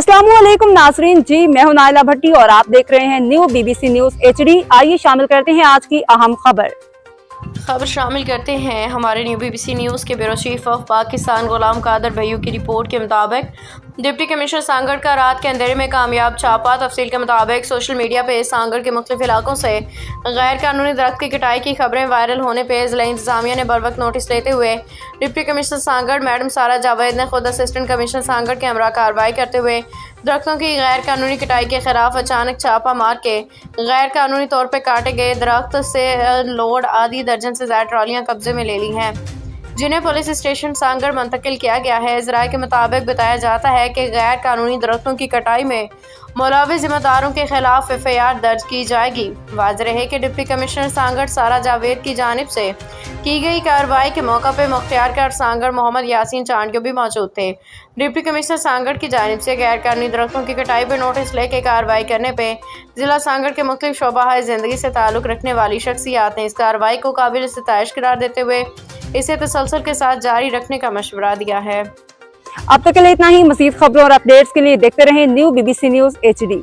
अस्सलामुअलैकुम नाजरीन जी, मैं हूं नाइला भट्टी और आप देख रहे हैं न्यू BBC न्यूज HD। आइए शामिल करते हैं आज की अहम खबर शामिल करते हैं हमारे न्यू BBC न्यूज़ के ब्यूरो चीफ ऑफ पाकिस्तान गुलाम कादर भैयू की रिपोर्ट के मुताबिक डिप्टी कमिश्नर सांगड़ का रात के अंधेरे में कामयाब छापा। तफसील के मुताबिक सोशल मीडिया पे सांगड़ के मुख्तलिफ इलाकों से गैर कानूनी दरख्त की कटाई की खबरें वायरल होने पर ज़िला इंतजामिया ने बरवक्त नोटिस लेते हुए डिप्टी कमिश्नर सांगड़ मैडम सारा जावेद ने खुद असिस्टेंट कमिश्नर सांगड़ के हमरा कार्रवाई करते हुए दरख्तों की गैर कानूनी कटाई के खिलाफ अचानक छापा मार के गैर कानूनी तौर पर काटे गए दरख्त से लोड आधी दर्जन से ज्यादा ट्रॉलियां कब्जे में ले ली हैं, जिन्हें पुलिस स्टेशन सांगड़ मुंतकिल किया गया है। ज़राए के मुताबिक बताया जाता है कि गैर कानूनी दरख्तों की कटाई में मुलविस जिम्मेदारों के खिलाफ FIR दर्ज की जाएगी। वाज़ेह रहे कि डिप्टी कमिश्नर सांगड़ सारा जावेद की जानिब से की गई कार्रवाई के मौका पर मुख्तियार कर सांगड़ मोहम्मद यासीन चांडियो भी मौजूद थे। डिप्टी कमिश्नर सांगड़ की जानिब से गैर कानूनी दरख्तों की कटाई पर नोटिस लेके कार्रवाई करने पर जिला सांगड़ के मुख्तलिफ शोबा ज़िंदगी से ताल्लुक़ रखने वाली शख्सियात ने इस कार्रवाई को काबिल सिताइश करार देते हुए इसे तसलसल के साथ जारी रखने का मशवरा दिया है। अब तक के लिए इतना ही। मज़ीद खबरों और अपडेट्स के लिए देखते रहें न्यू BBC न्यूज HD।